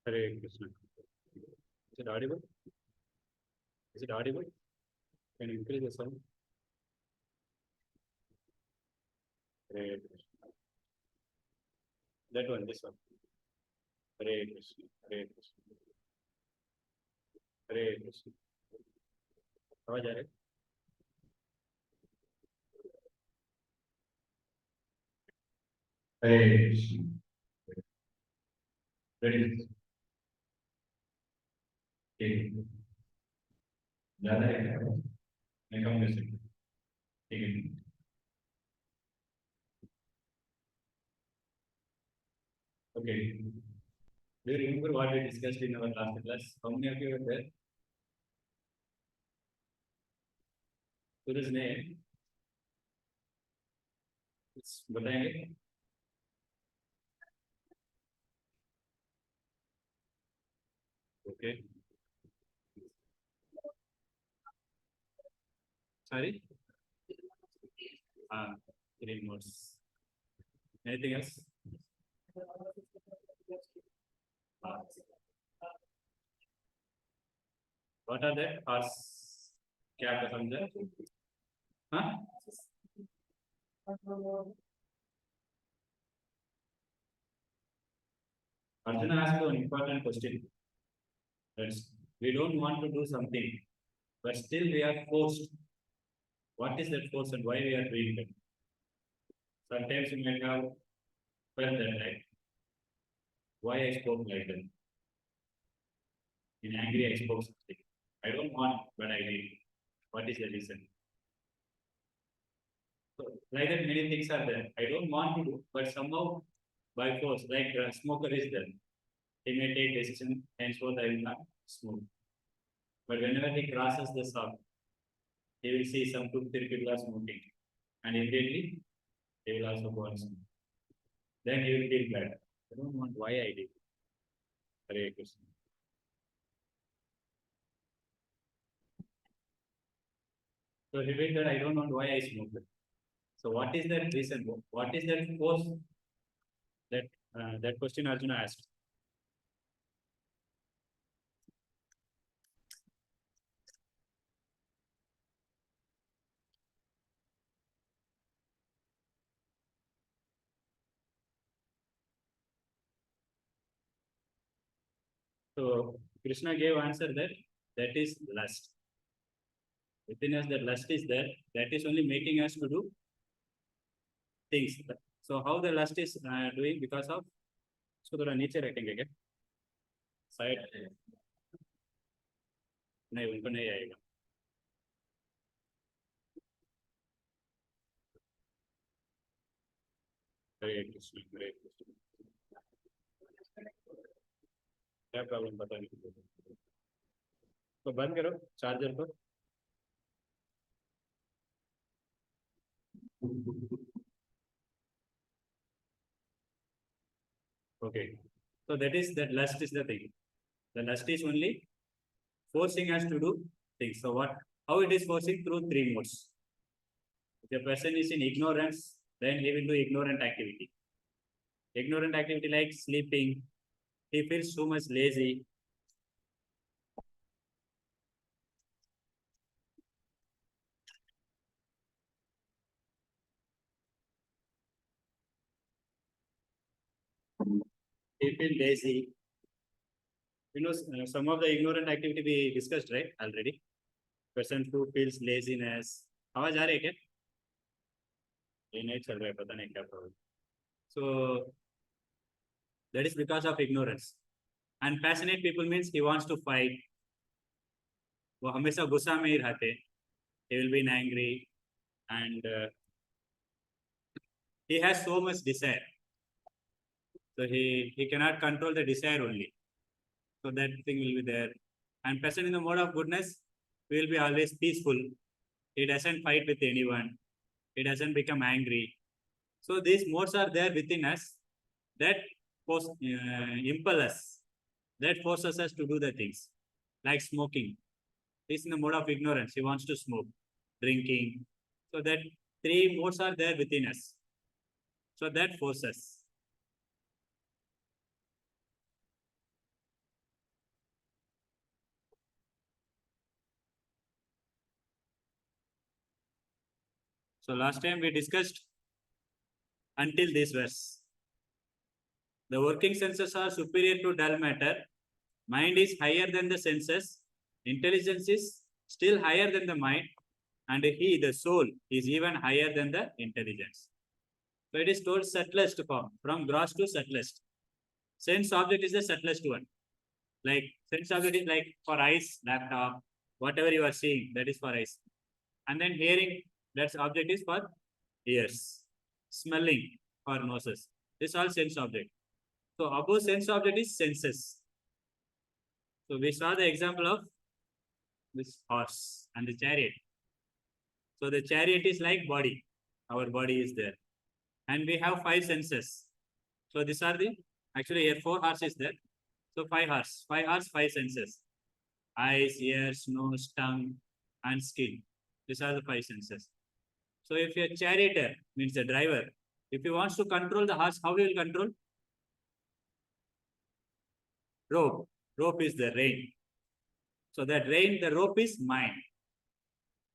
Hare Krishna. Is it audible? Is it audible? Can you increase the sound? Hare Krishna. That one, this one. Hare Krishna. Hare Krishna. Hare Krishna. आवाज आ रहा है? Hare Krishna. Ready? Okay. ज़्यादा है क्या? मैं कम कर सकता हूँ. ठीक है. Okay. Do you remember what we discussed in our last class? How many of you were there? Guru's name. बताएंगे? Okay. Sorry? Three more. Anything else? What are they? Horse. क्या आपको समझा? हाँ? Arjuna asked an important question. That's, we don't want to do something, but still we are forced. What is that force and why we are doing that? Sometimes you might have felt that, right? Why I spoke like that? In angry, I spoke something. I don't want, but I did. What is the reason? So, like that, many things are there. I don't want to do, but somehow by force, like a smoker is there. He may take decision, henceforth I will not smoke. But whenever he crosses the shop, he will see some 2-3 people are smoking. And immediately, he will also go and smoke. Then he will feel bad. I don't want why I did. Hare Krishna. So he will that I don't know why I smoked. So what is that reason? What is that force? That question Arjuna asked. So Krishna gave answer that is lust. Within us that lust is there. That is only making us to do things. So how the lust is doing because of इसको थोड़ा नीचे रखेंगे क्या? Side नहीं उनको नहीं आएगा. हरे कृष्ण हरे कृष्ण. क्या प्रॉब्लम पता नहीं. तो बंद करो चार्जर को. Okay. So that lust is the thing. The lust is only forcing us to do things. So how it is forcing? Through 3 modes. If a person is in ignorance, then he will do ignorant activity. Ignorant activity like sleeping. He feels so much lazy. He feels lazy. You know, some of the ignorant activity we discussed, right, already. Person who feels laziness. आवाज आ रही है क्या? ये नहीं चल रहा है, पता नहीं क्या problem. So that is because of ignorance. And passionate people means he wants to fight. वो हमेशा गुस्सा में ही रहते. He will be angry and he has so much desire. So he cannot control the desire only. So that thing will be there. And person in the mode of goodness will be always peaceful. He doesn't fight with anyone. He doesn't become angry. So these modes are there within us that impel us, that forces us to do the things. Like smoking. He's in the mode of ignorance. He wants to smoke, drinking. So that 3 modes are there within us. So that forces. So last time we discussed until this verse. The working senses are superior to dull matter. Mind is higher than the senses. Intelligence is still higher than the mind. And he, the soul, is even higher than the intelligence. So it is told subtlest form, from gross to subtlest. Sense object is the subtlest one. Like sense object is like for eyes, laptop, whatever you are seeing, that is for eyes. And then hearing, that object is for ears. Smelling for noses. This all sense object. So above sense object is senses. So we saw the example of this horse and the chariot. So the chariot is like body. Our body is there. And we have 5 senses. So these are the, actually here 4 horses there. So 5 horse. 5 horse, 5 senses. Eyes, ears, nose, tongue, and skin. These are the 5 senses. So if a charioteer means the driver, if he wants to control the horse, how he will control? Rope. Rope is the rein. So that rein, the rope is mind.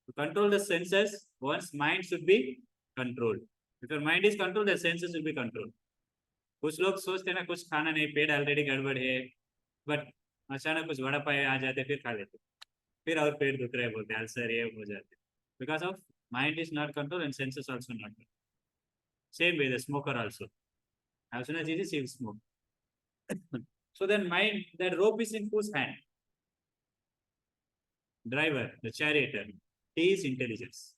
To control the senses, one's mind should be controlled. If your mind is controlled, the senses will be controlled. कुछ लोग सोचते हैं ना कुछ खाना नहीं, पेट already गड़बड़ है, बट अचानक कुछ वड़ा पाव आ जाते फिर खा लेते, फिर और पेट दुख रहे बोलते, अल्सर ये हो जाते, because of mind is not controlled and senses also not controlled. Same way the smoker also, as soon as he will smoke. So then mind, that rope is in whose hand? Driver, the charioteer, he is intelligence.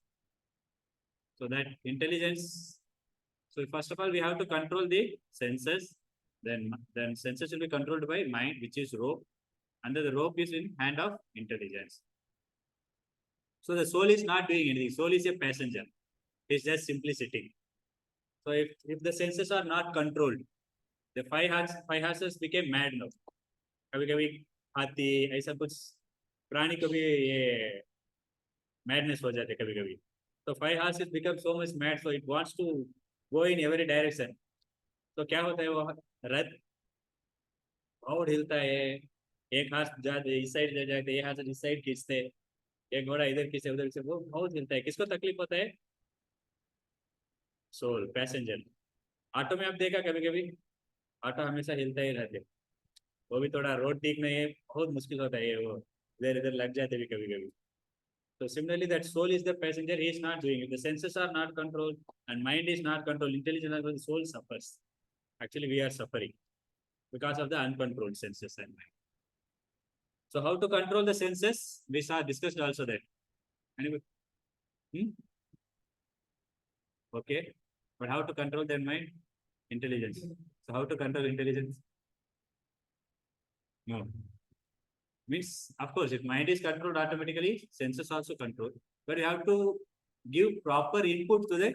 So that intelligence, so first of all we have to control the senses, then senses will be controlled by mind, which is rope, and the rope is in hand of intelligence. So the soul is not doing anything, soul is a passenger, it's just simply sitting. So if the senses are not controlled, the 5 horses became mad now. कभी कभी हाथी ऐसा कुछ प्राणी कभी ये madness हो जाते कभी कभी. So 5 horses become so much mad, so it wants to go in every direction. तो क्या होता है, वो रथ और हिलता है, एक हाथ जाते इस साइड ले जाते, एक हाथ इस साइड खींचते, एक घोड़ा इधर खींचे उधर खींचे, वो बहुत हिलता है. किसको तकलीफ होता है? Soul, passenger. ऑटो में आप देखा कभी कभी, ऑटो हमेशा हिलता ही रहते, वो भी थोड़ा रोड ठीक नहीं है, बहुत मुश्किल होता है, वो इधर इधर लग जाते भी कभी कभी. So similarly, that soul is the passenger, he is not doing it. The senses are not controlled and mind is not controlled, intelligence is not controlled, the soul suffers. Actually, we are suffering because of the uncontrolled senses and mind. So how to control the senses? We saw discussed also that. Anybody? Okay. But how to control their mind? Intelligence. So how to control intelligence? No. Means, of course, if mind is controlled automatically, senses also control. But you have to give proper input to the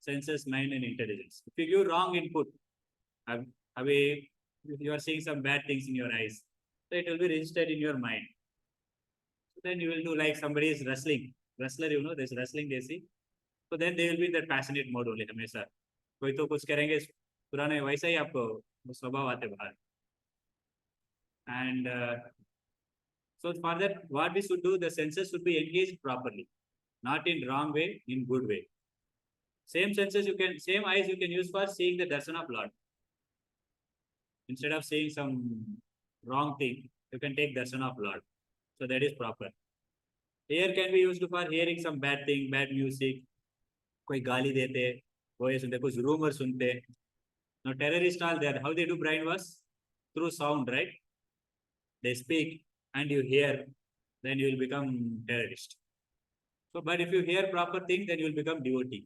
senses, mind, and intelligence. If you give wrong input, you are seeing some bad things in your eyes, so it will be registered in your mind. So then you will do like somebody is wrestling. Wrestler, you know, there's wrestling they see. So then they will be in that passionate mode only, हमेशा. कोई तो कुछ करेंगे, पुराने वैसा ही आपको स्वभाव आते बाहर. And so for that, what we should do, the senses should be engaged properly, not in wrong way, in good way. Same senses same eyes you can use for seeing the darshan of Lord. Instead of seeing some wrong thing, you can take darshan of Lord. So that is proper. Ear can be used for hearing some bad thing, bad music. कोई गाली देते, वो ये सुनते, कुछ rumor सुनते. Now terrorists all there, how they do brainwash? Through sound, right? They speak and you hear, then you will become terrorist. So, but if you hear proper thing, then you will become devotee.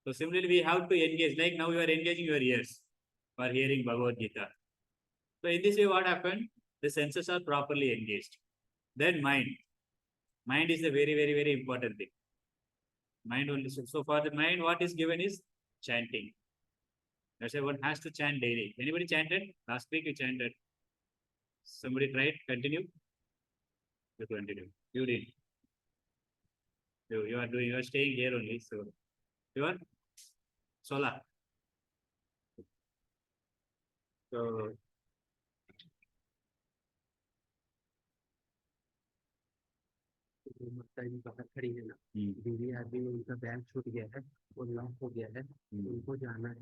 So similarly, we have to engage, like now you are engaging your ears for hearing Bhagavad Gita. So in this way, what happened? The senses are properly engaged. Then mind. Mind is a very, very, very important thing. Mind only. So for the mind, what is given is chanting. That's why one has to chant daily. Anybody chanted? Last week you chanted. Somebody tried? Continue? You continue. You did. You are staying here only. So you are Sola. So माता जी बाहर खड़ी है ना, बीवी आदमी उनका bag छूट गया है, वो लॉक हो गया है, उनको जाना है।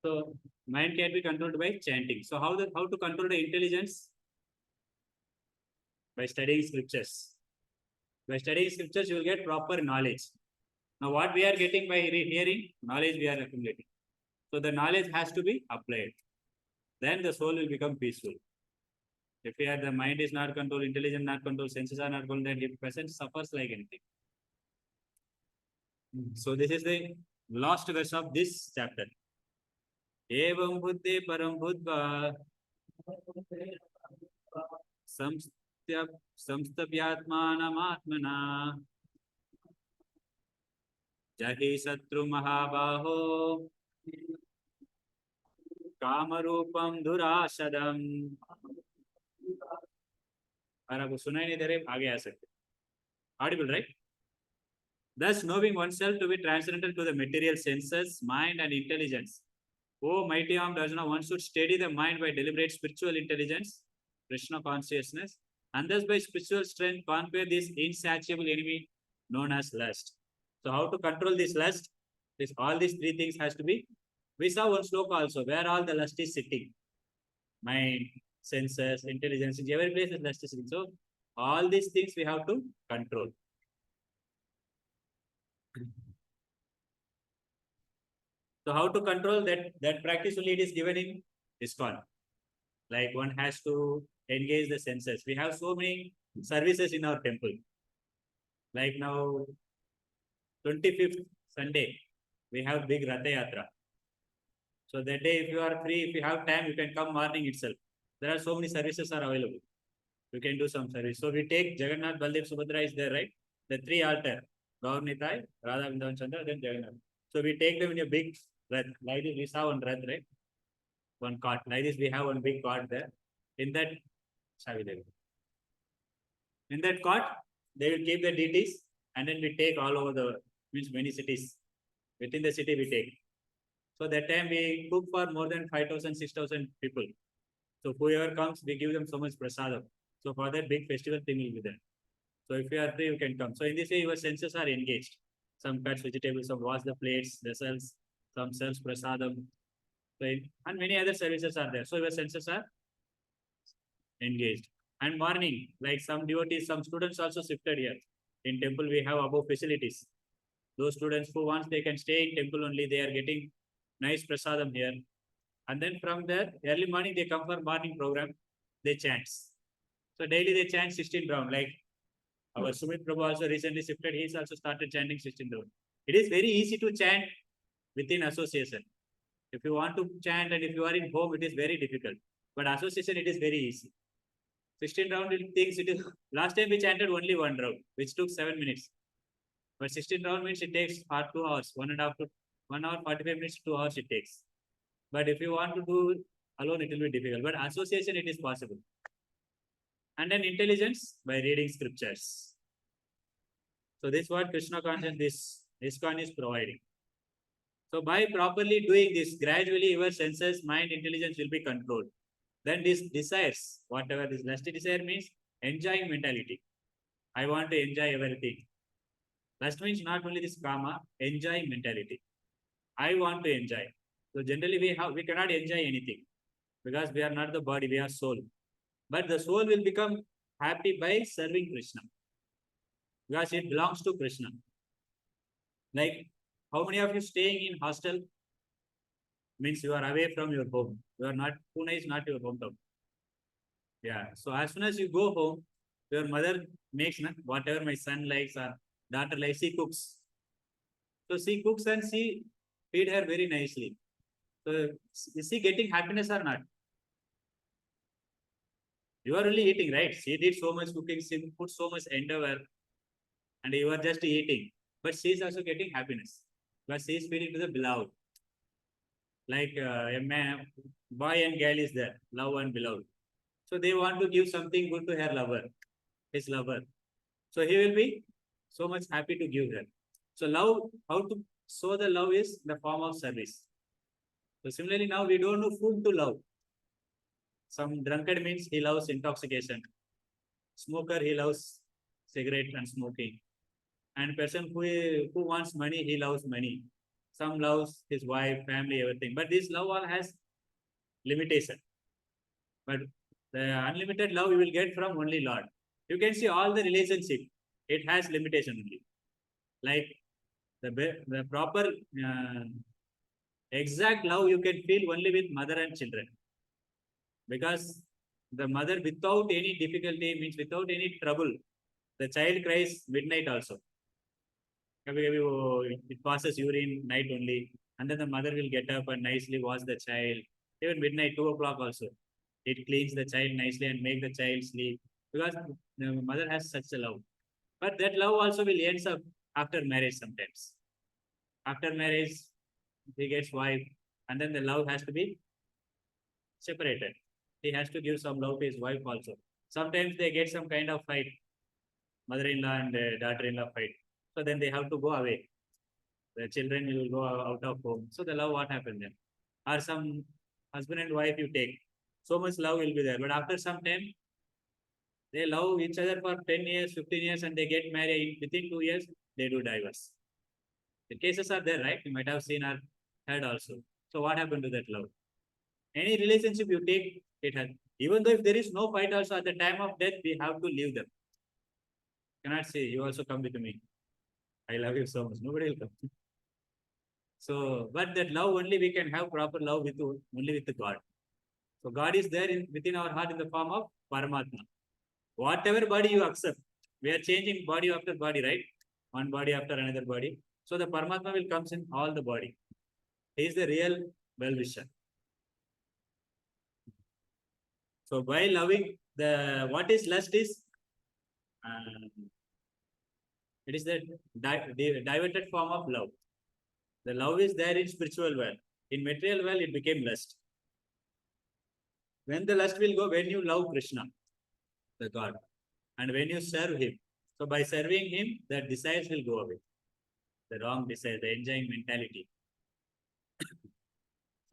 So mind can be controlled by chanting. So how to control the intelligence? By studying scriptures. By studying scriptures, you will get proper knowledge. Now, what we are getting by hearing, knowledge we are accumulating. So the knowledge has to be applied. Then the soul will become peaceful. If the mind is not controlled, intelligence not controlled, senses are not controlled, then the person suffers like anything. So this is the last verse of this chapter. Evam buddhi param buddha samstabhyatmanam jahi satru mahabaho कामरूपम दुराशदम। अगर आपको सुनाई नहीं दे रहे आगे आ सकते। Audible, right? Thus, knowing oneself to be transcendental to the material senses, mind, and intelligence. Oh, mighty armed Arjuna, one should steady the mind by deliberate spiritual intelligence, Krishna consciousness, and thus by spiritual strength conquer this insatiable enemy known as lust. So, how to control this lust? All these three things has to be. We saw one sloka also where all the lust is sitting. Mind, senses, intelligence, in every place is lust is sitting. So, all these things we have to control. So how to control that practice only it is given in ISKCON. Like one has to engage the senses. We have so many services in our temple. Like now, 25th Sunday, we have big Ratha Yatra. So that day, if you are free, if you have time, you can come morning itself. There are so many services are available. You can do some service. So we take Jagannath, Baldev, Subhadra is there, right? The three altar, Gaur Nitai, Radha Vrindavan Chandra, then Jagannath. So we take them in a big rath. Like this, we saw one rath, right? One cart. Like this, we have one big cart there. In that, in that cart, they will keep the deities and then we take all over the, means many cities. Within the city, we take. So that time we cook for more than 5,000, 6,000 people. So whoever comes, we give them so much prasadam. So for that big festival thing will be there. So if you are free, you can come. So in this way, your senses are engaged. Some cuts vegetables, some wash the plates, vessels, some serves prasadam. So and many other services are there. So your senses are engaged. And morning, like some devotees, some students also shifted here. In temple, we have above facilities. Those students who once they can stay in temple only, they are getting nice prasadam here. And then from there, early morning, they come for morning program, they chant. So daily they chant 16 rounds. Like our Sumit Prabhu also recently shifted, he's also started chanting 16 rounds. It is very easy to chant within association. If you want to chant and if you are in home, it is very difficult. But association, it is very easy. 16 round things it is. Last time we chanted only one round, which took 7 minutes. But 16 round means it takes 2 hours, 1.5 to 1 hour 45 minutes, 2 hours it takes. But if you want to do alone, it will be difficult. But association, it is possible. And then intelligence by reading scriptures. So this is what Krishna consciousness, this ISKCON is providing. So by properly doing this, gradually your senses, mind, intelligence will be controlled. Then these desires, whatever this lusty desire means, enjoying mentality. I want to enjoy everything. Lust means not only this kama, enjoying mentality. I want to enjoy. So generally we cannot enjoy anything because we are not the body, we are soul. But the soul will become happy by serving Krishna because it belongs to Krishna. Like how many of you staying in hostel means you are away from your home. You are not, Pune is not your hometown. Yeah. So as soon as you go home, your mother makes whatever my son likes or daughter likes, she cooks. So she cooks and she feed her very nicely. So is she getting happiness or not? You are only eating, right? She did so much cooking, she put so much endeavor, and you are just eating. But she is also getting happiness. But she is feeling to the beloved. Like a man, boy and girl is there, love and beloved. So they want to give something good to her lover, his lover. So he will be so much happy to give her. So love, how to show the love is the form of service. So similarly, now we don't know whom to love. Some drunkard means he loves intoxication. Smoker, he loves cigarette and smoking. And person who wants money, he loves money. Some loves his wife, family, everything. But this love all has limitation. But the unlimited love you will get from only Lord. You can see all the relationship. It has limitation only. Like the proper exact love you can feel only with mother and children. Because the mother without any difficulty means without any trouble, the child cries midnight also. It passes urine night only, and then the mother will get up and nicely wash the child. Even midnight, 2 o'clock also. It cleans the child nicely and make the child sleep because the mother has such a love. But that love also will ends up after marriage sometimes. After marriage, he gets wife, and then the love has to be separated. He has to give some love to his wife also. Sometimes they get some kind of fight, mother-in-law and daughter-in-law fight. So then they have to go away. The children will go out of home. So the love, what happened then? Or some husband and wife you take. So much love will be there. But after some time, they love each other for 10 years, 15 years, and they get married. Within 2 years, they do divorce. The cases are there, right? You might have seen or heard also. So what happened to that love? Any relationship you take, it has. Even though if there is no fight also, at the time of death, we have to leave them. Cannot say, you also come with me. I love you so much. Nobody will come. So, but that love only we can have proper love with only with God. So God is there within our heart in the form of Paramatma. Whatever body you accept, we are changing body after body, right? One body after another body. So the Paramatma will comes in all the body. He is the real well-wisher. So by loving what is lust is, it is the diverted form of love. The love is there in spiritual world. In material world, it became lust. When the lust will go, when you love Krishna, the God, and when you serve Him. So by serving Him, the desires will go away. The wrong desire, the enjoying mentality.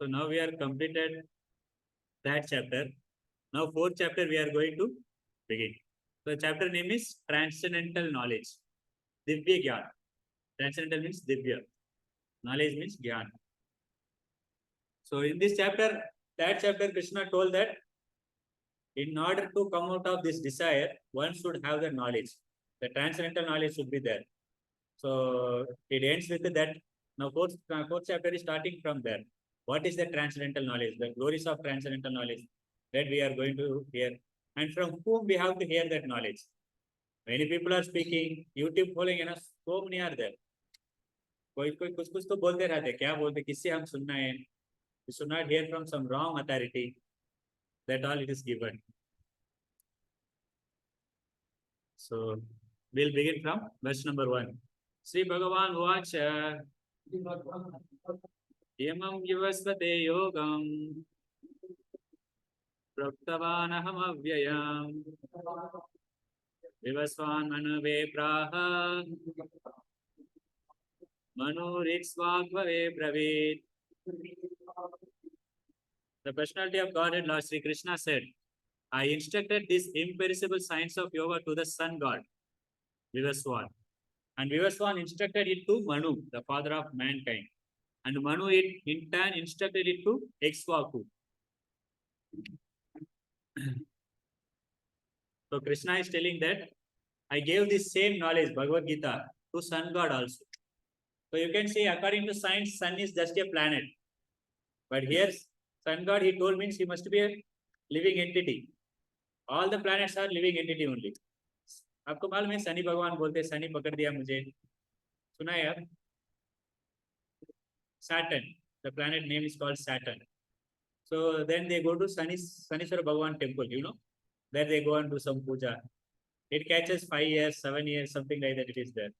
So now we are completed that chapter. Now fourth chapter we are going to begin. So chapter name is Transcendental Knowledge. Divya Gyan. Transcendental means Divya. Knowledge means Gyan. So in this chapter, that chapter Krishna told that in order to come out of this desire, one should have the knowledge. The transcendental knowledge should be there. So it ends with that. Now fourth chapter is starting from there. What is the transcendental knowledge? The glories of transcendental knowledge that we are going to hear. And from whom we have to hear that knowledge. Many people are speaking, YouTube following, so many are there. कोई कुछ तो बोलते रहते, क्या बोलते, किससे हम सुनना है? We should not hear from some wrong authority. That all it is given. So we'll begin from verse number 1. Sri Bhagavan Vacha Yamam Yuvasvate Yogam Praptavanaham Avyayam Vivasvan Manave Praha Manuriksvagvave Bravit. The personality of Godhead, Lord Sri Krishna said, I instructed this imperishable science of yoga to the sun god, Vivaswan. And Vivaswan instructed it to Manu, the father of mankind. And Manu in turn instructed it to Ikshvaku. So Krishna is telling that I gave this same knowledge, Bhagavad Gita, to sun god also. So you can see, according to science, sun is just a planet. But here, sun god, he told, means he must be a living entity. All the planets are living entity only. आपको मालूम है शनि भगवान बोलते शनि पकड़ दिया मुझे, सुना है यार? Saturn, the planet name is called Saturn. So then they go to Sanishwara Bhagwan temple, you know, there they go and do some puja. It catches 5 years, 7 years, something like that it is there.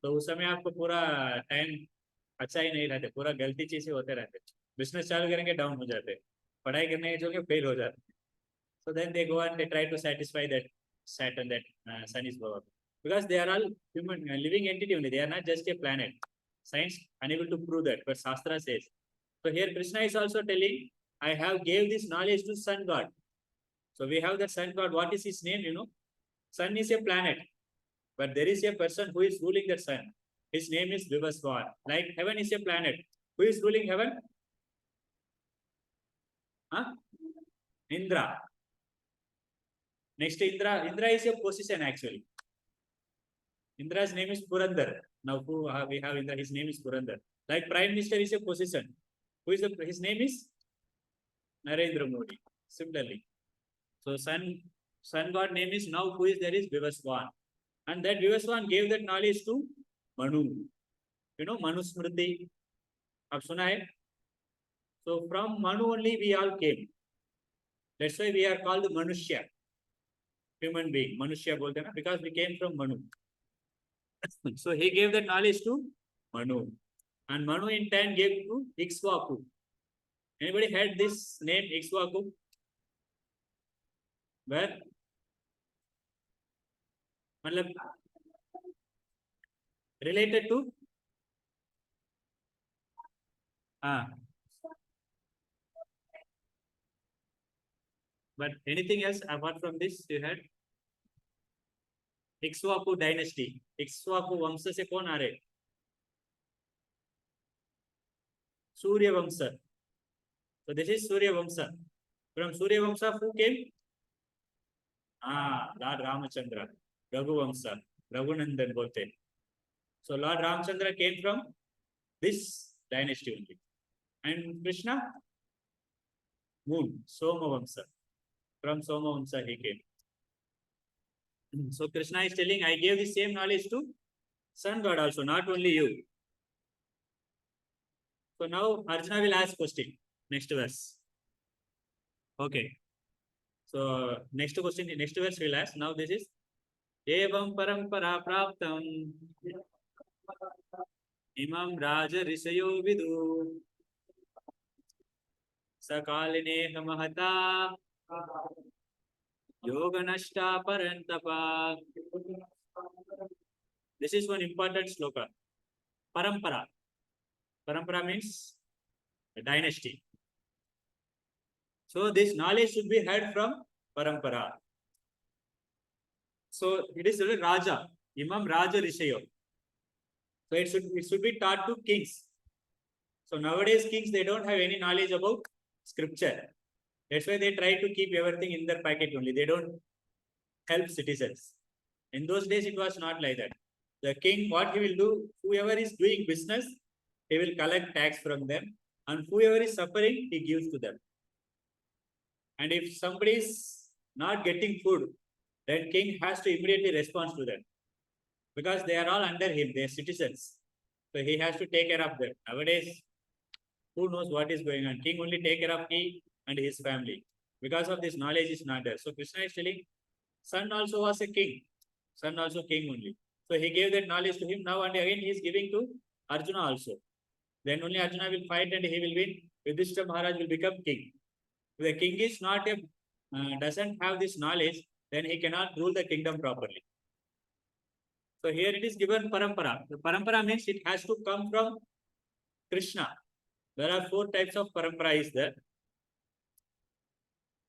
तो उस समय आपको पूरा time अच्छा ही नहीं रहते, पूरा गलती चीजें होते रहते, बिजनेस चालू करेंगे डाउन हो जाते, पढ़ाई करने के जो फेल हो जाते. So then they go and they try to satisfy that Saturn, that sun is Bhagavan, because they are all human living entity only. They are not just a planet. Science unable to prove that, but Shastra says So here Krishna is also telling, I have gave this knowledge to sun god. So we have the sun god. What is his name? Sun is a planet, but there is a person who is ruling the sun. His name is Vivaswan. Like heaven is a planet. Who is ruling heaven? Huh? Indra. Next Indra. Indra is a position actually. Indra's name is Purandar. Now we have Indra, his name is Purandar. Like Prime Minister is a position. His name is Narendra Modi. Similarly. So sun god name is now who is there is Vivaswan. And that Vivaswan gave that knowledge to Manu. Manu Smriti. Have suna hai? So from Manu only we all came. That's why we are called Manushya. Human being. Manushya bolte na, because we came from Manu. So he gave that knowledge to Manu. And Manu in turn gave to Ikshvaku. Anybody heard this name Ikshvaku? Where? Related to? But anything else apart from this you had? Ikshvaku dynasty. Ikshvaku वंश से कौन आ रहे? Surya Vamsa. So this is Surya Vamsa. From Surya Vamsa who came? Lord Ramachandra. Raghu Vamsa. Raghunandan bolte. So Lord Ramachandra came from this dynasty only. And Krishna? Moon. Soma Vamsa. From Soma Vamsa he came. So Krishna is telling, I gave the same knowledge to sun god also, not only you. So now Arjuna will ask question. Next verse. Okay. So next question, next verse will ask. Now this is Evam Parampara Praptam Imam Raja Risayo Vidu Sakaline Mahata Yoganashta Parantapa. This is one important sloka. Parampara. Parampara means a dynasty. So this knowledge should be heard from Parampara. So it is a Raja, Imam Raja Rishayo. So it should be taught to kings. So nowadays kings, they don't have any knowledge about scripture. That's why they try to keep everything in their packet only. They don't help citizens. In those days, it was not like that. The king, what he will do, whoever is doing business, he will collect tax from them. And whoever is suffering, he gives to them. And if somebody is not getting food, then king has to immediately respond to them. Because they are all under him, they are citizens. So he has to take care of them. Nowadays, who knows what is going on? King only take care of he and his family. Because of this knowledge is not there. So Krishna is telling, son also was a king. Son also king only. So he gave that knowledge to him. Now and again he is giving to Arjuna also. Then only Arjuna will fight and he will win. Yudhishthira Maharaj will become king. If the king is not doesn't have this knowledge, then he cannot rule the kingdom properly. So here it is given parampara. The parampara means it has to come from Krishna. There are 4 types of parampara is there.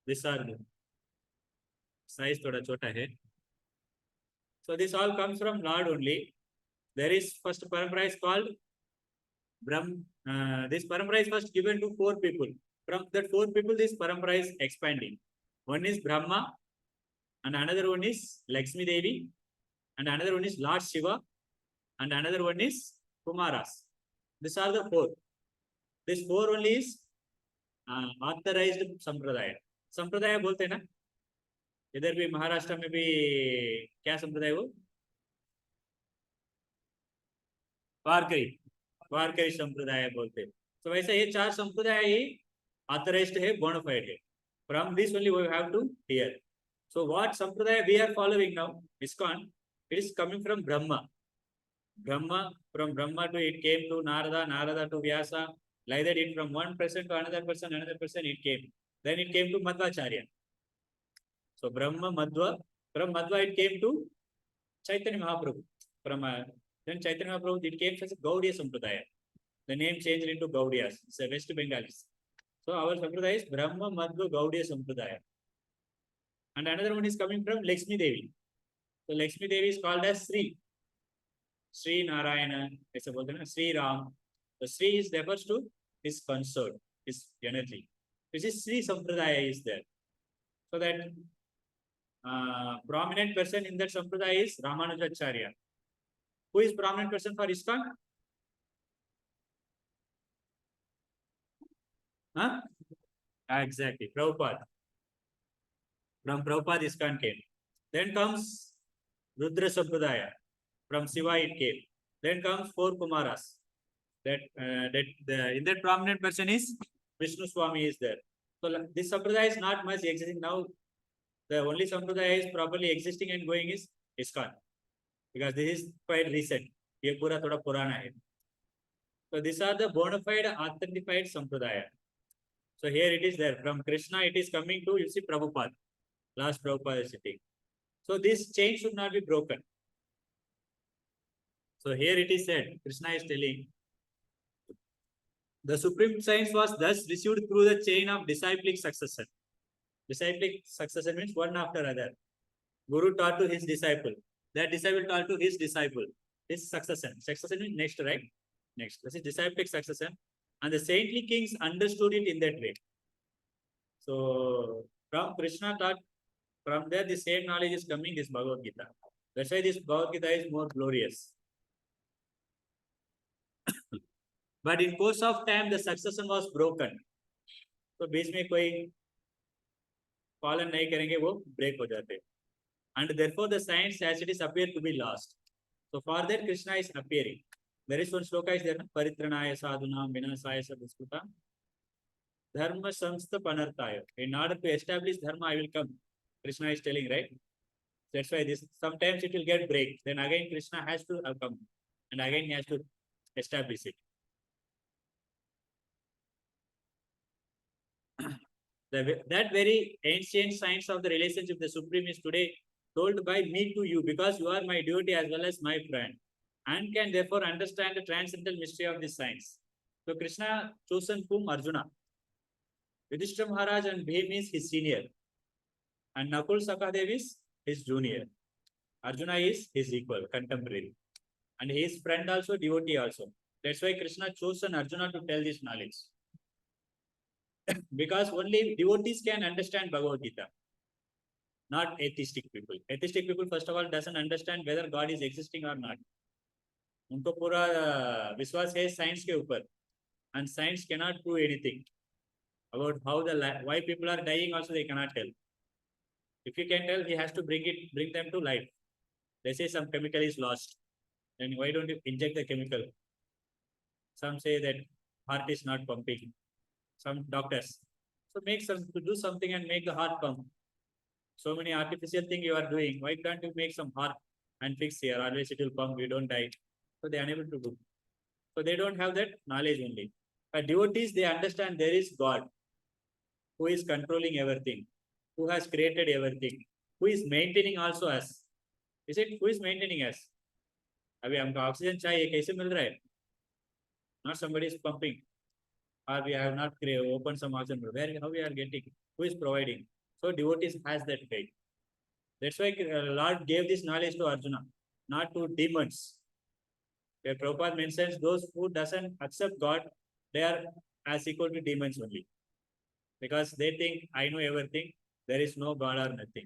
These are the size thoda chota hai. So this all comes from Lord only. There is first parampara is called this parampara is first given to 4 people. From that 4 people, this parampara is expanding. One is Brahma, and another one is Lakshmi Devi, and another one is Lord Shiva, and another one is Kumaras. These are the 4. This 4 only is authorized sampradaya. Sampradaya बोलते हैं ना? इधर भी महाराष्ट्र में भी क्या संप्रदाय वो? वारकरी संप्रदाय बोलते हैं. तो वैसे ये 4 संप्रदाय ही authorized है, bona fide है. From this only we have to hear. So what sampradaya we are following now? ISKCON, it is coming from Brahma. From Brahma to it came to Narada to Vyasa. Like that, it from one person to another person it came. Then it came to Madhvacharya. So Brahma, Madhva. From Madhva it came to Chaitanya Mahaprabhu. From then Chaitanya Mahaprabhu it came as a Gaudiya Sampradaya. The name changed into Gaudiyas. It's a West Bengalis. So our Sampradaya is Brahma Madhva Gaudiya Sampradaya. And another one is coming from Lakshmi Devi. So Lakshmi Devi is called as Sri. Sri Narayana, Sri Ram. The Sri is refers to his consort, his energy. Which is Sri Sampradaya is there. So that prominent person in that Sampradaya is Ramanujacharya. Who is prominent person for ISKCON? Huh? Exactly, Prabhupada. From Prabhupada ISKCON came. Then comes Rudra Sampradaya. From Shiva it came. Then comes four Kumaras. In that prominent person is Vishnu Swami is there. So this Sampradaya is not much existing now. The only Sampradaya is properly existing and going is ISKCON. Because this is quite recent. Ye pura thoda purana hai. So these are the bona fide authentified Sampradaya. So here it is there. From Krishna it is coming to, you see, Prabhupada. Last Prabhupada is sitting. So this chain should not be broken. So here it is said, Krishna is telling, the supreme science was thus received through the chain of disciplic succession. Disciplic succession means one after other. Guru taught to his disciple. That disciple taught to his disciple. This succession. Succession means next, right? Next. This is disciplic succession. And the saintly kings understood it in that way. So from Krishna taught, from there the same knowledge is coming, this Bhagavad Gita. That's why this Bhagavad Gita is more glorious. But in course of time, the succession was broken. So बीच में कोई पालन नहीं करेंगे वो break हो जाते. And therefore the science as it is appear to be lost. So for that Krishna is appearing. There is one shloka is there, Paritranaya sadhunam vinasaya sadhuskuta dharma samstha panartaya. In order to establish dharma, I will come. Krishna is telling, right? That's why this sometimes it will get break. Then again Krishna has to come. And again he has to establish it. That very ancient science of the relationship of the Supreme is today told by me to you, because you are my devotee as well as my friend, and can therefore understand the transcendental mystery of this science. So Krishna chosen whom? Arjuna. Yudhishthira Maharaj and Bhim is his senior, and Nakul Sakadev is his junior. Arjuna is his equal, contemporary, and his friend also, devotee also. That's why Krishna chosen Arjuna to tell this knowledge. Because only devotees can understand Bhagavad Gita, not atheistic people. Atheistic people, first of all, doesn't understand whether God is existing or not. उनको पूरा विश्वास है science के ऊपर, and science cannot prove anything about how why people are dying. Also, they cannot tell. If you can tell, he has to bring them to life. They say some chemical is lost, then why don't you inject the chemical? Some say that heart is not pumping. Some doctors. So to do something and make the heart pump. So many artificial things you are doing. Why can't you make some heart and fix here? Always it will pump, you don't die. So they are unable to do. So they don't have that knowledge only. But devotees, they understand there is God who is controlling everything, who has created everything, who is maintaining also us. Is it who is maintaining us? अभी हमको oxygen चाहिए, कैसे मिल रहा है? Not somebody is pumping. Or we have not opened some oxygen. How we are getting? Who is providing? So devotees has that faith. That's why Lord gave this knowledge to Arjuna, not to demons. Where Prabhupada mentions those who doesn't accept God, they are as equal to demons only. Because they think, I know everything, there is no God or nothing.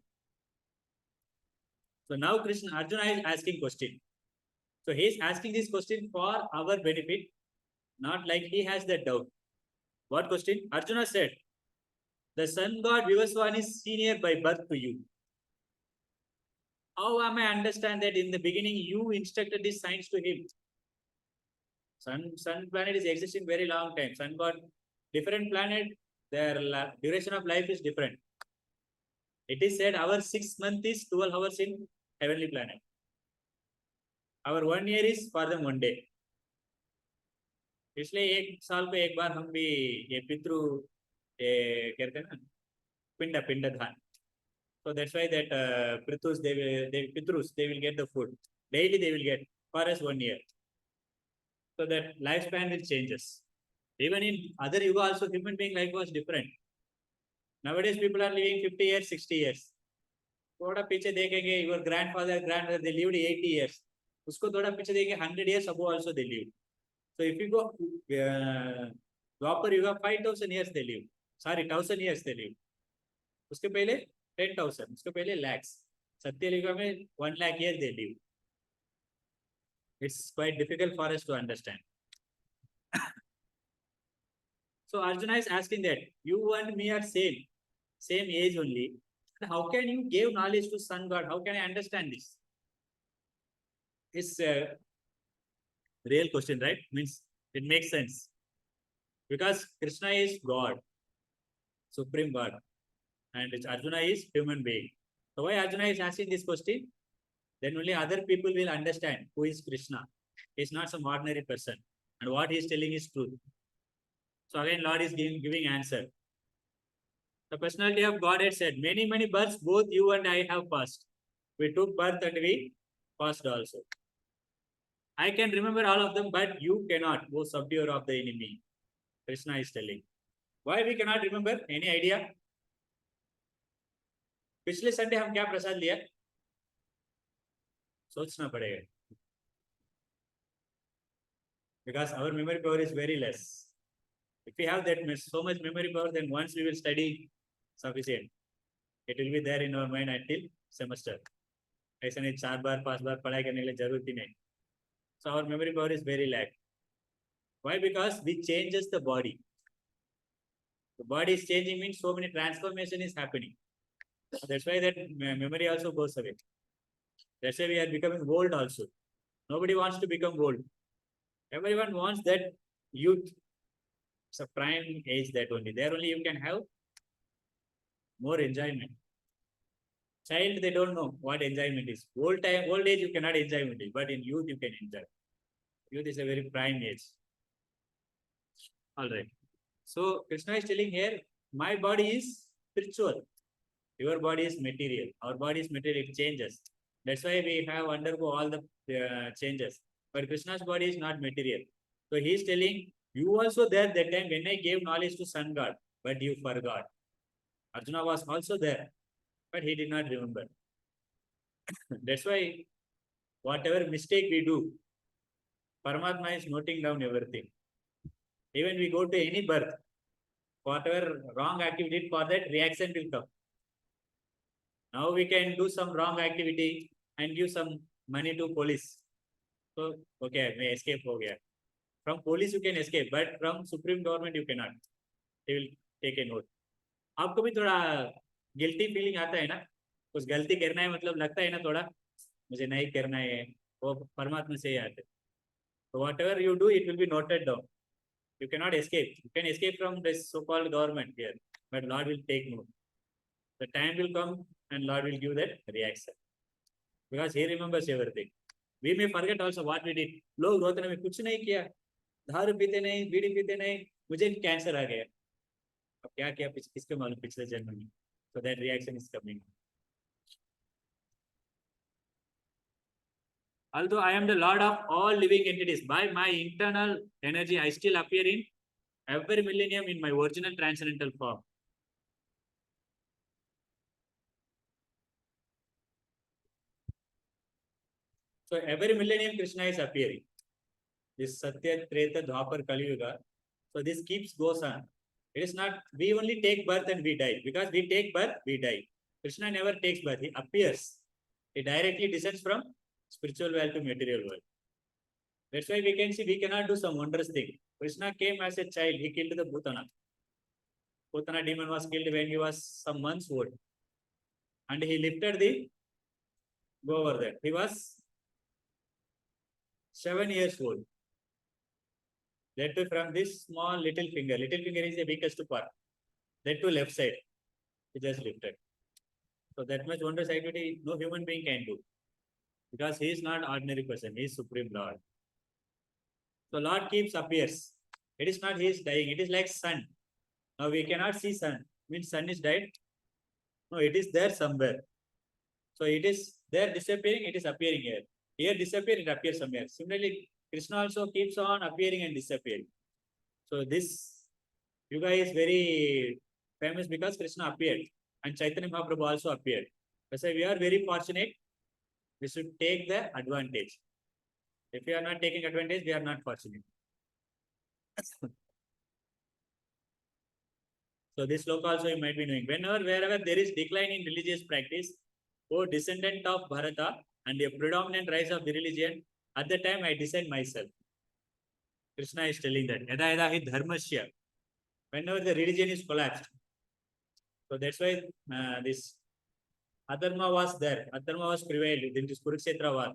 So now Arjuna is asking question. So he is asking this question for our benefit, not like he has that doubt. What question? Arjuna said, the sun god Vivaswan is senior by birth to you. How am I understand that in the beginning you instructed this science to him? Sun planet is existing very long time. Sun god, different planet, their duration of life is different. It is said our 6 month is 12 hours in heavenly planet. Our 1 year is for them 1 day. इसलिए 1 साल पे एक बार हम भी ये पितृ कहते हैं ना पिंड धान. So that's why that Pitrus, they will get the food. Daily they will get for us 1 year. So that lifespan will changes. Even in other yuga also, human being life was different. Nowadays people are living 50 years, 60 years. थोड़ा पीछे देखेंगे, your grandfather, they lived 80 years. उसको थोड़ा पीछे देखेंगे, 100 years ago also they lived. So if you go Dwapar Yuga, 5,000 years they lived. Sorry, 1,000 years they lived. उसके पहले 10,000, उसके पहले lakhs. सत्य युगा में 1 lakh years they lived. It's quite difficult for us to understand. So Arjuna is asking that you and me are same age only. How can you give knowledge to sun god? How can I understand this? It's a real question, right? Means it makes sense. Because Krishna is God, Supreme God, and Arjuna is human being. So why Arjuna is asking this question? Then only other people will understand who is Krishna. He is not some ordinary person. And what he is telling is truth. So again, Lord is giving answer. The personality of Godhead said, many, many births both you and I have passed. We took birth and we passed also. I can remember all of them, but you cannot, O subduer of the enemy. Krishna is telling. Why we cannot remember? Any idea? पिछले Sunday हम क्या प्रसाद लिया? सोचना पड़ेगा. Because our memory power is very less. If we have that so much memory power, then once we will study sufficient. It will be there in our mind until semester. ऐसा नहीं 4 बार 5 बार पढ़ाई करने के लिए जरूरत ही नहीं. So our memory power is very lack. Why? Because we changes the body. The body is changing means so many transformation is happening. So that's why that memory also goes away. That's why we are becoming old also. Nobody wants to become old. Everyone wants that youth. It's a prime age that only. There only you can have more enjoyment. Child, they don't know what enjoyment is. Old age you cannot enjoy it, but in youth you can enjoy. Youth is a very prime age. All right. So Krishna is telling here, my body is spiritual. Your body is material. Our body is material. It changes. That's why we have undergo all the changes. But Krishna's body is not material. So he is telling, you also there that time when I gave knowledge to sun god, but you forgot. Arjuna was also there, but he did not remember. That's why whatever mistake we do, Paramatma is noting down everything. Even we go to any birth, whatever wrong activity for that, reaction will come. Now we can do some wrong activity and give some money to police. So, okay, may escape ho gaya. From police you can escape, but from supreme government you cannot. They will take a note. आपको भी थोड़ा guilty feeling आता है ना, कुछ गलती करना है मतलब लगता है ना थोड़ा मुझे नहीं करना है, वो परमात्मा से ही आते. So whatever you do, it will be noted down. You cannot escape. You can escape from this so-called government here, but Lord will take note. The time will come and Lord will give that reaction. Because He remembers everything. We may forget also what we did. लोग रोते हैं मैं कुछ नहीं किया, दारू पीते नहीं, बीड़ी पीते नहीं, मुझे कैंसर आ गया. अब क्या किया किसके मालूम पिछले जन्म में. So that reaction is coming. Although I am the Lord of all living entities, by my internal energy, I still appear in every millennium in my original transcendental form. So every millennium Krishna is appearing. This Satya, Treta, Dwapar, Kali Yuga. So this keeps goes on. It is not, we only take birth and we die. Because we take birth, we die. Krishna never takes birth. He appears. He directly descends from spiritual world to material world. That's why we can see we cannot do some wondrous thing. Krishna came as a child. He killed the Bhutana. Bhutana demon was killed when he was some months old. And he lifted the Govardhan. He was 7 years old. That too from this small little finger. Little finger is the weakest part. That to left side. He just lifted. So that much wondrous activity no human being can do. Because he is not ordinary person. He is Supreme Lord. So Lord keeps appears. It is not he is dying. It is like sun. Now we cannot see sun. Means sun is died. No, it is there somewhere. So it is there disappearing. It is appearing here. Here disappear. It appears somewhere. Similarly, Krishna also keeps on appearing and disappearing. So this Yuga is very famous because Krishna appeared and Chaitanya Mahaprabhu also appeared. That's why we are very fortunate. We should take the advantage. If we are not taking advantage, we are not fortunate. So this sloka also you might be knowing. Wherever there is decline in religious practice, O descendant of Bharata and a predominant rise of the religion, at the time I descend myself. Krishna is telling that. Yada yada hi dharmasya. Whenever the religion is collapsed. So that's why this Adharma was there. Adharma was prevailed in this Kurukshetra war.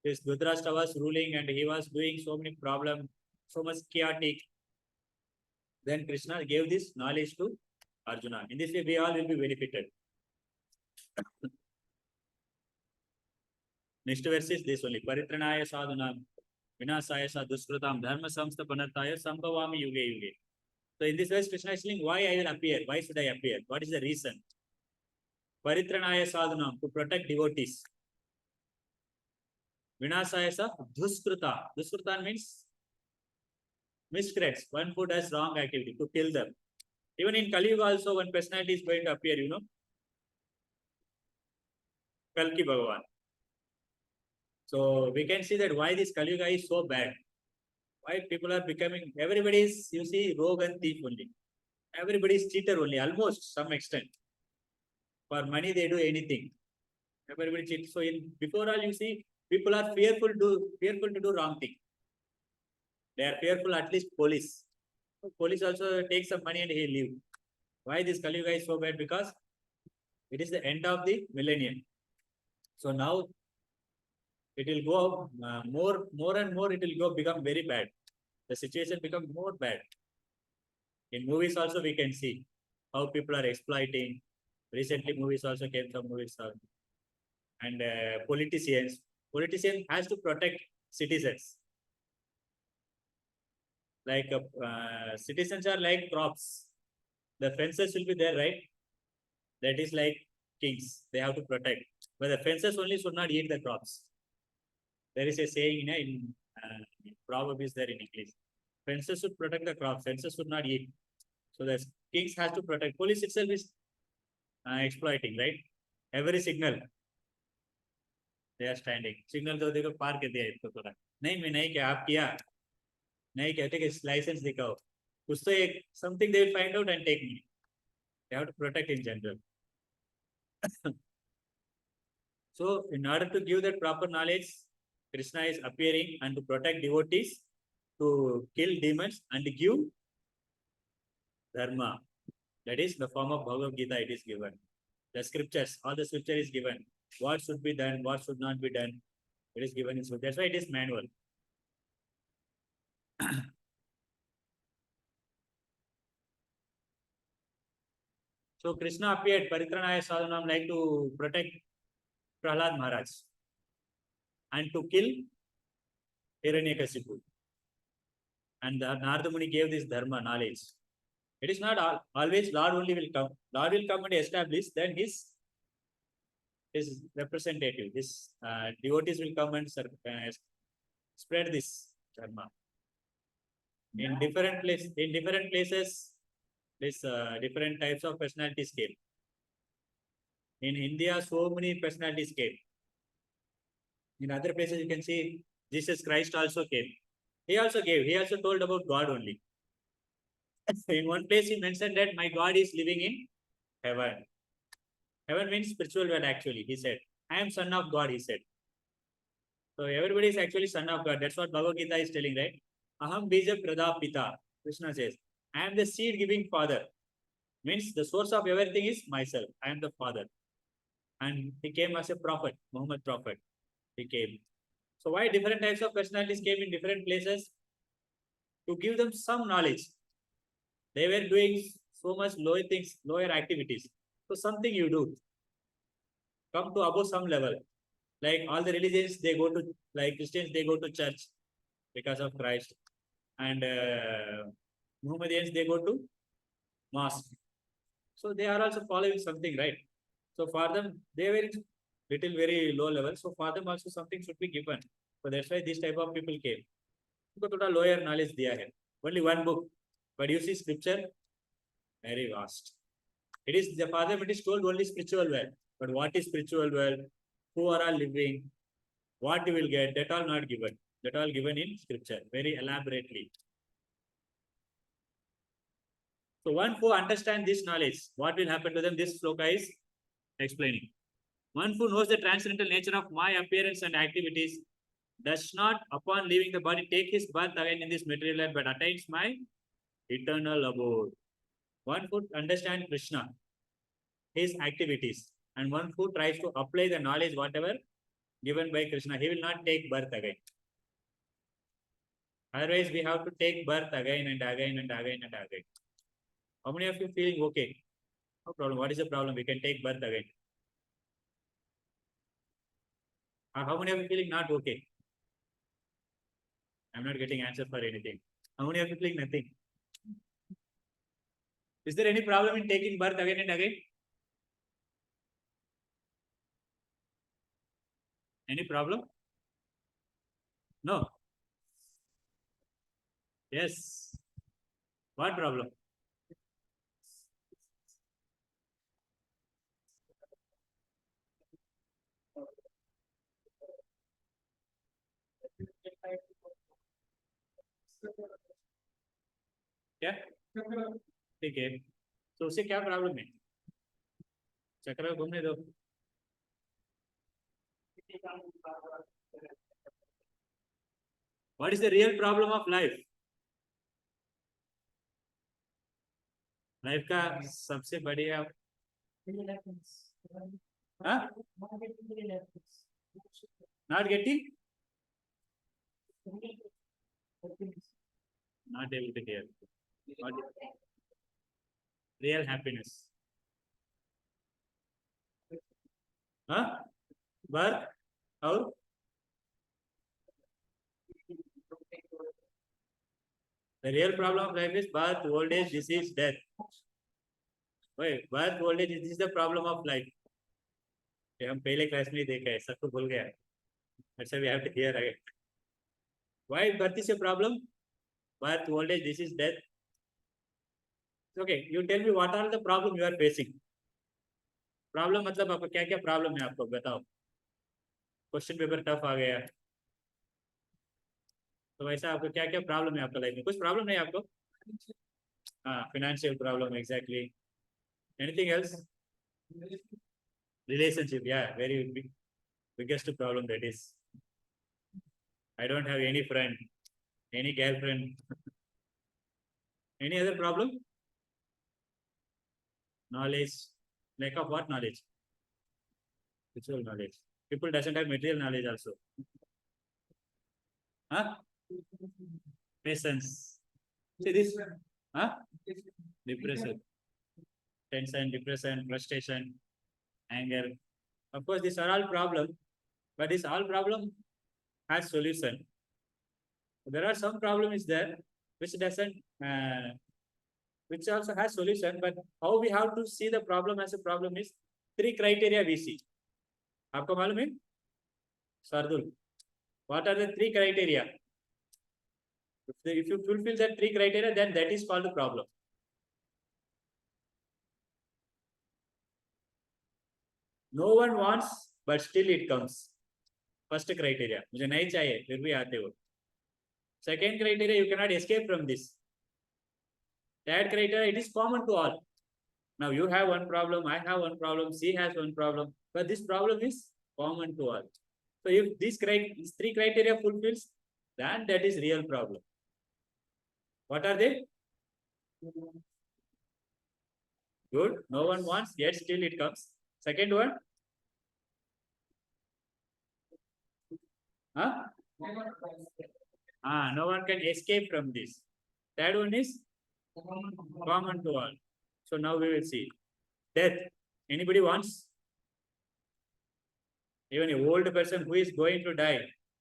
This Dhritarashtra was ruling and he was doing so many problems, so much chaotic. Then Krishna gave this knowledge to Arjuna. In this way, we all will be benefited. Next verse is this only. Paritranaya sadhunam, vinasaya sadhuskrutam, dharma samsthapanarthaya sambhavami yuge yuge. So in this verse, Krishna is saying, why I will appear? Why should I appear? What is the reason? Paritranaya sadhunam, to protect devotees. Vinasaya sadhuskruta. Duskruta means miscreants, one who does wrong activity, to kill them. Even in Kali Yuga also, one personality is going to appear, you know. Kalki Bhagavan. So we can see that why this Kali Yuga is so bad. Why people are becoming, everybody is, you see, rogue and thief only. Everybody is cheater only, almost some extent. For money, they do anything. Everybody cheats. So before all, you see, people are fearful to do wrong thing. They are fearful, at least police. So police also takes some money and he leave. Why this Kali Yuga is so bad? Because it is the end of the millennium. So now it will go more and more. It will go become very bad. The situation become more bad. In movies also we can see how people are exploiting. Recently movies also came, some movies are, and politicians has to protect citizens. Like citizens are like crops. The fences will be there, right? That is like kings. They have to protect. But the fences only should not eat the crops. There is a saying in proverb is there in English. Fences should protect the crops. Fences should not eat. So the kings has to protect. Police itself is exploiting, right? Every signal they are standing. Signal तो देखो पार कर दिया इसको थोड़ा. नहीं मैं नहीं क्या आप किया. नहीं क्या ठीक है license दिखाओ. कुछ तो एक something they will find out and take me. They have to protect in general. So in order to give that proper knowledge, Krishna is appearing and to protect devotees, to kill demons and give dharma. That is the form of Bhagavad Gita it is given. The scriptures, all the scripture is given. What should be done, what should not be done. It is given in scripture. That's why it is manual. So Krishna appeared, Paritranaya Sadhanam, like to protect Prahlad Maharaj and to kill Hiranyakasipu. And Narada Muni gave this dharma knowledge. It is not always Lord only will come. Lord will come and establish, then his representative, his devotees will come and spread this dharma. In different places, this different types of personalities came. In India, so many personalities came. In other places, you can see Jesus Christ also came. He also told about God only. In one place, he mentioned that my God is living in heaven. Heaven means spiritual world actually, he said. I am son of God, he said. So everybody is actually son of God. That's what Bhagavad Gita is telling, right? Aham bija prada pita. Krishna says, I am the seed giving father. Means the source of everything is myself. I am the father. And he came as a prophet, Muhammad prophet. He came. So why different types of personalities came in different places? To give them some knowledge. They were doing so much lower things, lower activities. So something you do. Come to above some level. Like all the religions, they go to, like Christians, they go to church because of Christ. And Muhammadans, they go to mosque. So they are also following something, right? So for them, they were little very low level. So for them also something should be given. So that's why this type of people came. उनको थोड़ा lower knowledge दिया है. Only one book, but you see scripture very vast. It is the father, it is told only spiritual world. But what is spiritual world? Who are all living? What you will get? That all not given. That all given in scripture very elaborately. So one who understand this knowledge, what will happen to them? This sloka is explaining. One who knows the transcendental nature of my appearance and activities does not, upon leaving the body, take his birth again in this material life, but attains my eternal abode. One who understands Krishna, his activities, and one who tries to apply the knowledge, whatever given by Krishna, he will not take birth again. Otherwise, we have to take birth again and again and again and again. How many of you feeling okay? No problem. What is the problem? We can take birth again. How many of you feeling not okay? I'm not getting answer for anything. How many of you feeling nothing? Is there any problem in taking birth again and again? Any problem? No. Yes. What problem? क्या ठीक है तो उससे क्या problem है चक्र घूमने दो what is the real problem of life life का सबसे बढ़िया not getting not able to hear what real happiness birth or the real problem of life is birth old age disease death wait birth old age this is the problem of life ये हम पहले class में ही देखा है सबको भूल गया अच्छा we have to hear again why birth is a problem birth old age this is death okay you tell me what are the problem you are facing problem मतलब आपको क्या क्या प्रॉब्लम है आपको बताओ क्वेश्चन पेपर टफ आ गया तो वैसा आपको क्या क्या प्रॉब्लम है आपका लाइफ में कुछ प्रॉब्लम नहीं आपको हाँ financial problem exactly anything else relationship yeah very biggest problem that is I don't have any friend any girlfriend any other problem knowledge lack of what knowledge spiritual knowledge people doesn't have material knowledge also huh patience see this huh depression tension depression frustration anger of course these are all problem but this all problem has solution there are some problem is there which doesn't which also has solution but how we have to see the problem as a problem is three criteria we see आपको मालूम है Shardul what are the three criteria if you fulfill that three criteria then that is called a problem no one wants but still it comes first criteria मुझे नहीं चाहिए फिर भी आते हो second criteria you cannot escape from this third criteria it is common to all now you have one problem I have one problem she has one problem but this problem is common to all so if these three criteria fulfills then that is real problem what are they good no one wants yet still it comes second one huh no one can escape from this third one is common to all so now we will see death anybody wants even a old person who is going to die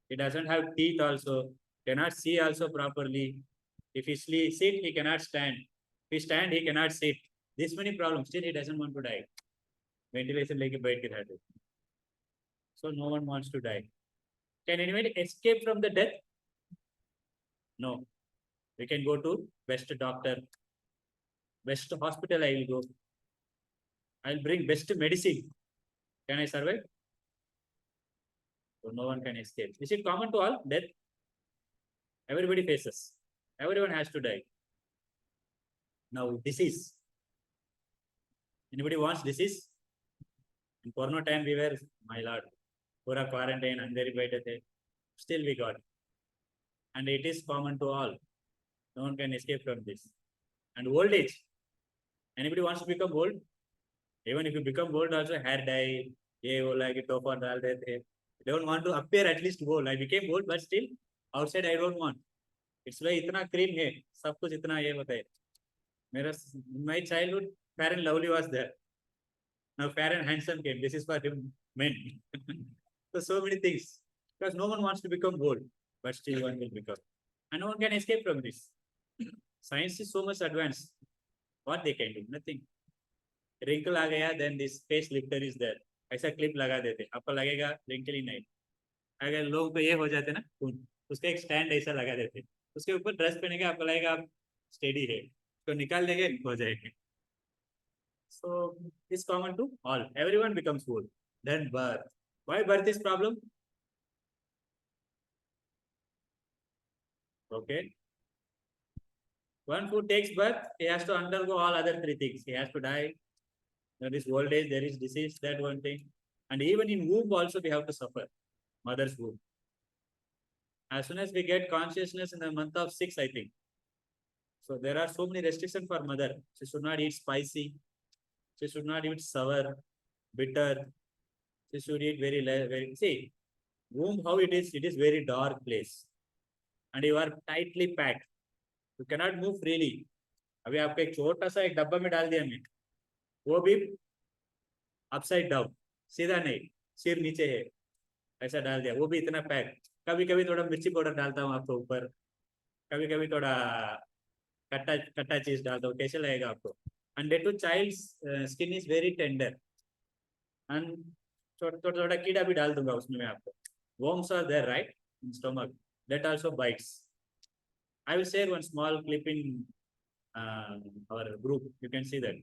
he doesn't have teeth also cannot see also properly if he sit he cannot stand if he stand he cannot sit this many problems still he doesn't want to die ventilation like a bed so no one wants to die can anybody escape from the death No. We can go to best doctor, best hospital I will go. I'll bring best medicine. Can I survive? So no one can escape. Is it common to all? Death? Everybody faces. Everyone has to die. Now, disease. Anybody wants disease? In Corona time, we were, my lord, pura quarantine, andari baithe the. Still we got. And it is common to all. No one can escape from this. And old age. Anybody wants to become old? Even if you become old, also hair dye, ye wo like tofa dal dete. I don't want to appear at least old. I became old, but still outside I don't want. It's why itna cream hai, sab kuch itna ye hota hai. Mera, in my childhood, Fair and Lovely was there. Now Fair and Handsome came. This is for him men. So many things. Because no one wants to become old, but still one will become. And no one can escape from this. Science is so much advanced. What they can do? Nothing. Wrinkle आ गया, then this face lifter is there. ऐसा clip लगा देते, आपको लगेगा wrinkle ही नहीं. अगर लोग को ये हो जाते ना, उसका एक स्टैंड ऐसा लगा देते, उसके ऊपर ड्रेस पहनेंगे, आपको लगेगा आप स्टेडी है, तो निकाल देंगे, हो जाएगा. So it's common to all. Everyone becomes old. Then birth. Why birth is problem? Okay. One who takes birth, he has to undergo all other three things. He has to die. There is old age, there is disease, that one thing. And even in womb also we have to suffer. Mother's womb. As soon as we get consciousness in the month of 6, I think. So there are so many restrictions for mother. She should not eat spicy. She should not eat sour, bitter. She should eat very. See, womb how it is very dark place. And you are tightly packed. You cannot move freely. अभी आपको एक छोटा सा एक डब्बा में डाल दिया मैं, वो भी अपसाइड डाउन, सीधा नहीं, सिर नीचे है, ऐसा डाल दिया, वो भी इतना पैक. कभी कभी थोड़ा मिर्ची पाउडर डालता हूँ आपको ऊपर, कभी कभी थोड़ा कट्टा कट्टा चीज डालता हूँ, कैसे लगेगा आपको? And that too, child's skin is very tender. And थोड़ा कीड़ा भी डाल दूंगा उसमें मैं आपको. Worms are there, right, in stomach. That also bites. I will share one small clip in our group. You can see that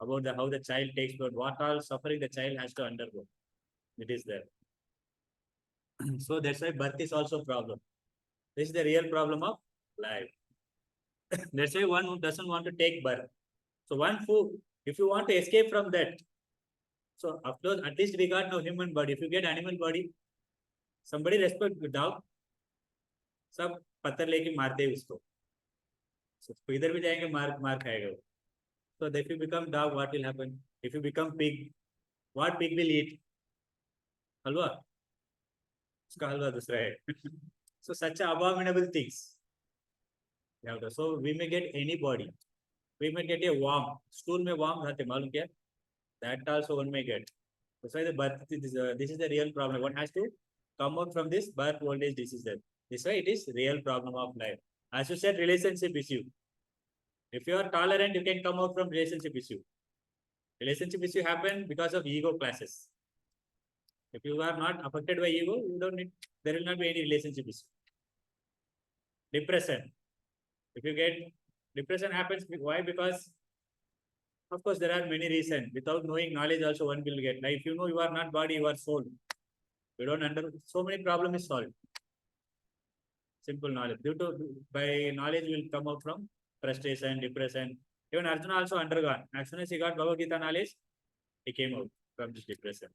about how the child takes birth, what all suffering the child has to undergo. It is there. So that's why birth is also a problem. This is the real problem of life. That's why one who doesn't want to take birth. So one who, if you want to escape from that, so of course, at least we got no human body. If you get animal body, somebody respect the dog, सब पत्थर लेके मारते हैं उसको. So इधर भी जाएंगे मार खाएगा वो. So if you become dog, what will happen? If you become pig, what pig will eat? हलवा. उसका हलवा दूसरा है. So such abominable things. So we may get any body. We may get a worm. Stool में worm रहते मालूम क्या? That also one may get. That's why the birth this is the real problem. One has to come out from this birth, old age, disease. This is why it is real problem of life. As you said, relationship issue. If you are tolerant, you can come out from relationship issue. Relationship issue happen because of ego classes. If you are not affected by ego, you don't need. There will not be any relationship issue. Depression. If you get depression happens, why? Because of course there are many reasons. Without knowing knowledge, also one will get. Like if you know you are not body, you are soul. You don't understand. So many problems is solved. Simple knowledge. By knowledge will come out from frustration, depression. Even Arjuna also undergone. As soon as he got Bhagavad Gita knowledge, he came out from this depression.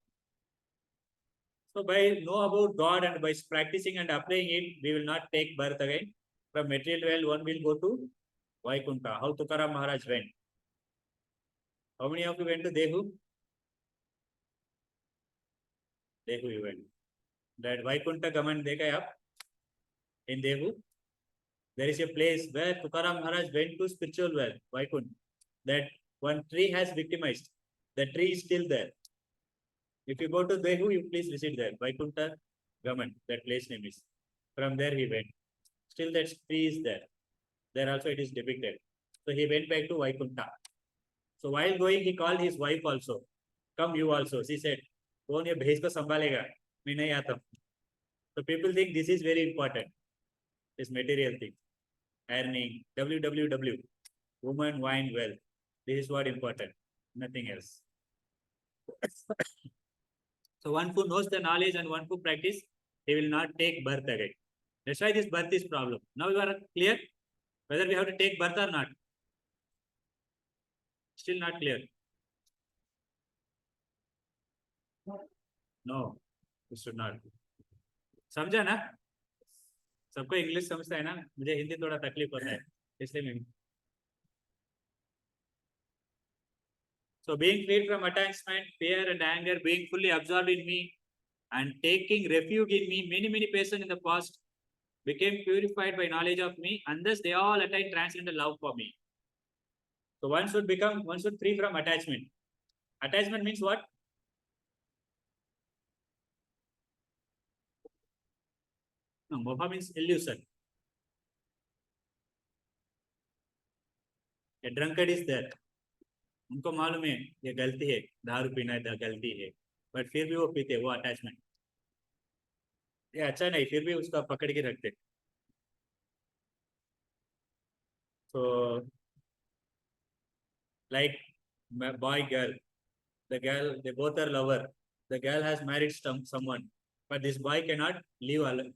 So by know about God and by practicing and applying it, we will not take birth again. From material world, one will go to Vaikunta. How Tukaram Maharaj went. How many of you went to Dehu? Dehu you went. That Vaikunta Gaman dekha aap? In Dehu, there is a place where Tukaram Maharaj went to spiritual world, Vaikunth. That one tree has victimized. The tree is still there. If you go to Dehu, you please visit there. Vaikunta Gaman, that place name is. From there he went. Still that tree is there. There also it is depicted. So he went back to Vaikunta. So while going, he called his wife also. Come you also. She said, कौन ये भैंस को संभालेगा? मैं नहीं आता. So people think this is very important. This material thing. earning, WWW, woman, wine, wealth. This is what important, nothing else. So one who knows the knowledge and one who practice, he will not take birth again. That's why this birth is problem. Now you are clear whether we have to take birth or not. Still not clear. No, we should not. समझा ना? सबको English समझता है ना? मुझे हिंदी थोड़ा तकलीफ होता है, इसलिए मैं. So being freed from attachment, fear and anger, being fully absorbed in me and taking refuge in me, many persons in the past became purified by knowledge of me, and thus they all attained transcendental love for me. So one should free from attachment. Attachment means what? No, moha means illusion. A drunkard is there. उनको मालूम है ये गलती है, दारू पीना है गलती है, बट फिर भी वो पीते, वो अटैचमेंट. ये अच्छा नहीं, फिर भी उसका पकड़ के रखते. So like boy girl, the girl, they both are lover. The girl has married someone, but this boy cannot live alone.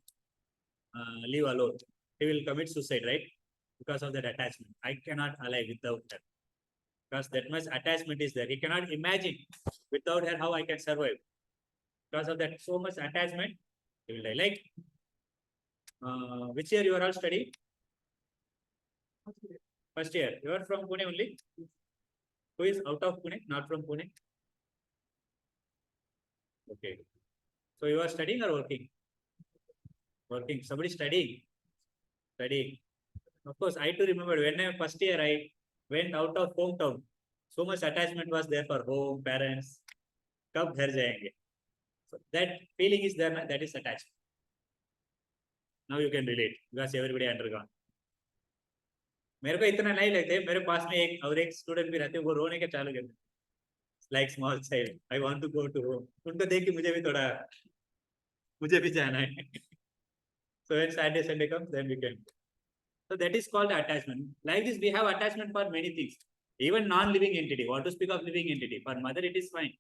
He will commit suicide, right? Because of that attachment. I cannot alive without her. Because that much attachment is there. He cannot imagine without her how I can survive. Because of that so much attachment, he will die. Like, which year you are all studying? First year. You are from Pune only? Who is out of Pune? Not from Pune? Okay. So you are studying or working? Working. Somebody studying? Studying. Of course, I too remember when I first year I went out of hometown. So much attachment was there for home, parents. Kab ghar jayenge. So that feeling is there, that is attachment. Now you can relate because everybody undergone. मेरे को इतना नहीं लगता है, मेरे पास में एक student भी रहते हैं, वो रोने के चालू करते, like small child, I want to go to home. उनको देख के मुझे भी जाना है. So when Saturday Sunday comes, then we can. So that is called attachment. Like this, we have attachment for many things. Even non-living entity. What to speak of living entity? For mother, it is fine.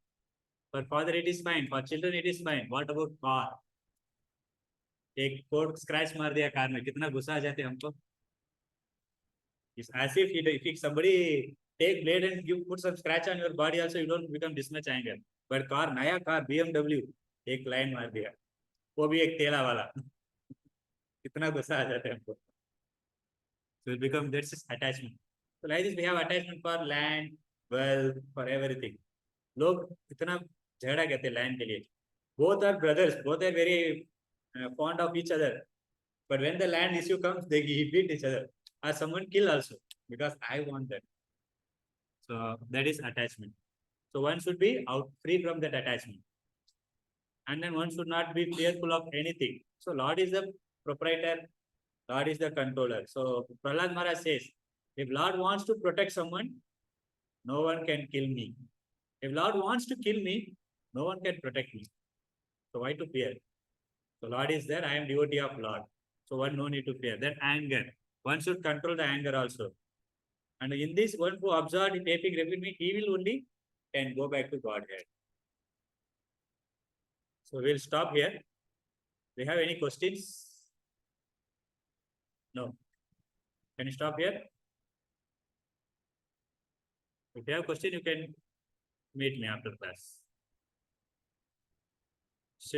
For father, it is fine. For children, it is fine. What about car? एक code scratch मार दिया car में, कितना गुस्सा आ जाते हैं हमको. It's as if somebody take blade and put some scratch on your body also, you don't become this much anger. But car, नया कार BMW, एक लाइन मार दिया, वो भी एक तेला वाला, कितना गुस्सा आ जाता है हमको. So it becomes, that's attachment. So like this, we have attachment for land, wealth, for everything. लोग इतना झगड़ा कहते हैं land के लिए. Both are brothers, both are very fond of each other. But when the land issue comes, they beat each other. Or someone kill also because I want that. So that is attachment. So one should be free from that attachment. And then one should not be fearful of anything. So Lord is the proprietor, Lord is the controller. So Prahlad Maharaj says, if Lord wants to protect someone, no one can kill me. If Lord wants to kill me, no one can protect me. So why to fear? So Lord is there, I am devotee of Lord. So one no need to fear. Then anger. One should control the anger also. And in this, one who observed in taking refuge in me, he will only can go back to Godhead. So we'll stop here. Do you have any questions? No. Can you stop here? If you have a question, you can meet me after class.